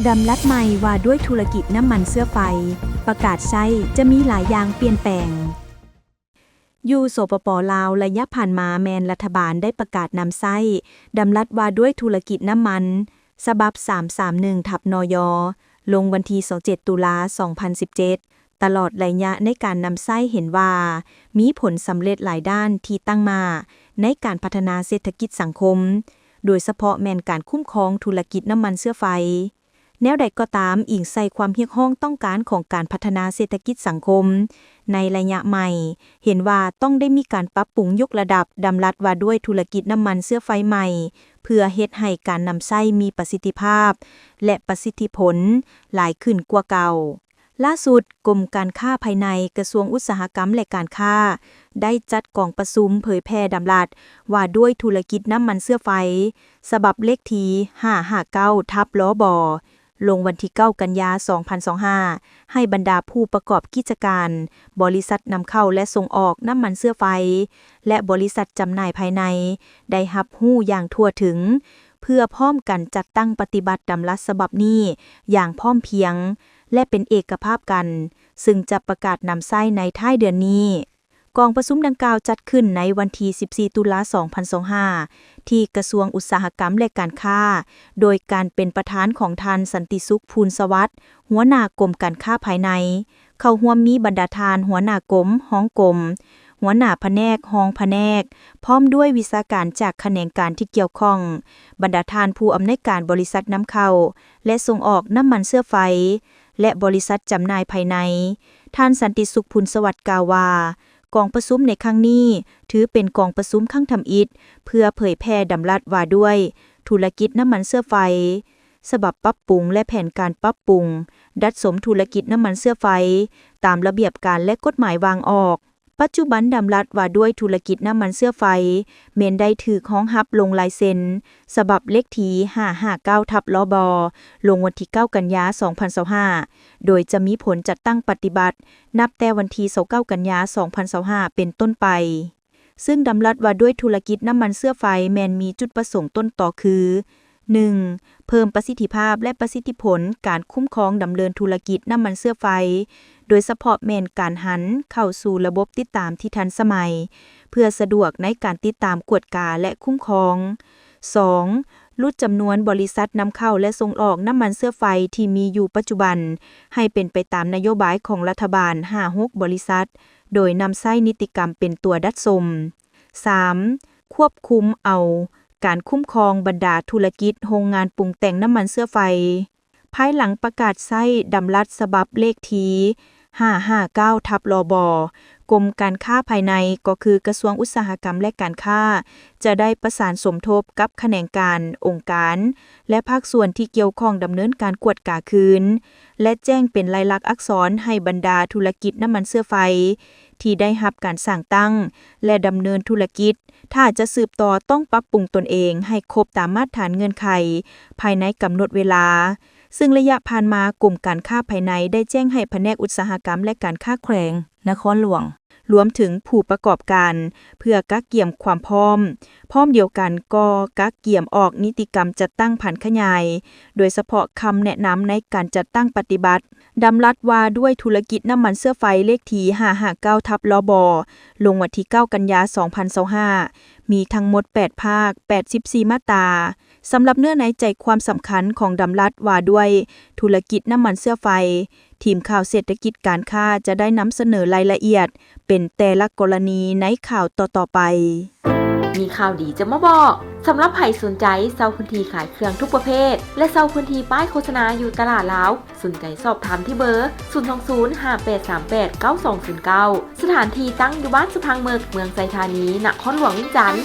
ดำลัดใหม่ว่าด้วยธุรกิจน้ำมันเสื้อไฟประกาศใช้จะมีหลายอย่างเปลี่ยนแปลงอยู่สปป.ลาวระยะผ่านมาแมนรัฐบาลได้ประกาศนำไส้ดำลัดว่าด้วยธุรกิจน้ำมันฉบับ331/นย.ลงวันที่27ตุลา2017ตลอดระยะในการนำไส้เห็นว่ามีผลสำเร็จหลายด้านที่ตั้งมาในการพัฒนาเศรษฐกิจสังคมโดยเฉพาะแมนการคุ้มครองธุรกิจน้ำมันเสื้อไฟแนวใดก็ตามอิงใส่ความเรียกร้องต้องการของการพัฒนาเศรษฐกิจสังคมในระยะใหม่เห็นว่าต้องได้มีการปรับปรุงยกระดับดำรัสว่าด้วยธุรกิจน้ำมันเสื้อไฟใหม่เพื่อเฮ็ดให้การนำไส้มีประสิทธิภาพและประสิทธิผลหลายขึ้นกว่าเก่าล่าสุดกรมการค้าภายในกระทรวงอุตสาหกรรมและการค้าได้จัดกองประชุมเผยแพร่ดำรัสว่าด้วยธุรกิจน้ำมันเสื้อไฟฉบับเลขที่559/ลบลงวันที่9กันยายน2025ให้บรรดาผู้ประกอบกิจการบริษัทนำเข้าและส่งออกน้ำมันเสื้อไฟและบริษัทจำหน่ายภายในได้รับรู้อย่างทั่วถึงเพื่อพร้อมกันจัดตั้งปฏิบัติดำรัสฉบับนี้อย่างพร้อมเพรียงและเป็นเอกภาพกันซึ่งจะประกาศนำไส้ในท้ายเดือนนี้กองประชุมดังกล่าวจัดขึ้นในวันที่14ตุลา2025ที่กระทรวงอุตสาหกรรมและการค้าโดยการเป็นประธานของท่านสันติสุขภูลสวัสดิ์หัวหน้ากรมการค้าภายในเข้าร่วมมีบรรดาทานหัวหน้ากรมห้องกรมหัวหน้าแผนกห้องแผนกพร้อมด้วยวิชาการจากแขนงการที่เกี่ยวข้องบรรดาทานผู้อำนวยการบริษัทนำเข้าและส่งออกน้ำมันเสื้อไฟและบริษัทจำหน่ายภายในท่านสันติสุขภูลสวัสดิ์กล่าวว่ากองประชุมในครั้งนี้ถือเป็นกองประชุมครั้งทำอิฐเพื่อเผยแพร่ดำรัสว่าด้วยธุรกิจน้ำมันเสื้อไฟฉบับปรับปรุงและแผนการปรับปรุงดัดสมธุรกิจน้ำมันเสื้อไฟตามระเบียบการและกฎหมายวางออกปัจจุบันดำรัสว่าด้วยธุรกิจน้ำมันเสื้อไฟเมนได้ถือของฮับลงลายเซ็นฉบับเลขที่559/ลบลงวันที่9กันยายน2025โดยจะมีผลจัดตั้งปฏิบัตินับแต่วันที่29กันยายน2025เป็นต้นไปซึ่งดำรัสว่าด้วยธุรกิจน้ำมันเสื้อไฟแมนมีจุดประสงค์ต้นต่อคือ 1. เพิ่มประสิทธิภาพและประสิทธิผลการคุ้มครองดำเนินธุรกิจน้ำมันเสื้อไฟโดยเฉพาะแมนการหันเข้าสู่ระบบติดตามที่ทันสมัยเพื่อสะดวกในการติดตามกวดกาและคุ้มครอง 2. ลดจำนวนบริษัทนำเข้าและส่งออกน้ำมันเสื้อไฟที่มีอยู่ปัจจุบันให้เป็นไปตามนโยบายของรัฐบาล 5-6 บริษัทโดยนำไส้นิติกรรมเป็นตัวดัดสม 3. ควบคุมเอาการคุ้มครองบรรดาธุรกิจโรงงานปรุงแต่งน้ำมันเสื้อไฟภายหลังประกาศไส้ดำรัสฉบับเลขที่559/ลบกรมการค้าภายในก็คือกระทรวงอุตสาหกรรมและการค้าจะได้ประสานสมทบกับแขนงการองค์การและภาคส่วนที่เกี่ยวข้องดำเนินการกวดกาคืนและแจ้งเป็นลายลักษณ์อักษรให้บรรดาธุรกิจน้ำมันเสื้อไฟที่ได้รับการสร้างตั้งและดำเนินธุรกิจถ้าจะสืบต่อต้องปรับปรุงตนเองให้ครบตามมาตรฐานเงื่อนไขภายในกำหนดเวลาซึ่งระยะผ่านมากรมการค้าภายในได้แจ้งให้แผนกอุตสาหกรรมและการค้าแขวงนครหลวงรวมถึงผู้ประกอบการเพื่อกักเกี่ยมความพร้อมเดียวกันก็กักเกี่ยมออกนิติกรรมจัดตั้งผันขยายโดยเฉพาะคำแนะนำในการจัดตั้งปฏิบัติดำรัสว่าด้วยธุรกิจน้ำมันเสื้อไฟเลขที่559/ลบลงวันที่9กันยายน2025มีทั้งหมด8ภาค84มาตราสำหรับเนื้อในใจความสำคัญของดำรัสว่าด้วยธุรกิจน้ำมันเสื้อไฟทีมข่าวเศรษฐกิจการค้าจะได้นำเสนอรายละเอียดเป็นแต่ละกรณีในข่าวต่อๆไปมีข่าวดีจะมาบอกสำหรับใครสนใจเช่าพื้นที่ขายเครื่องทุกประเภทและเช่าพื้นที่ป้ายโฆษณาอยู่ตลาดลาวสนใจสอบถามที่เบอร์02058389209สถานที่ตั้งอยู่บ้านสุพังเมืองไซธานีนครหลวงวิจันทร์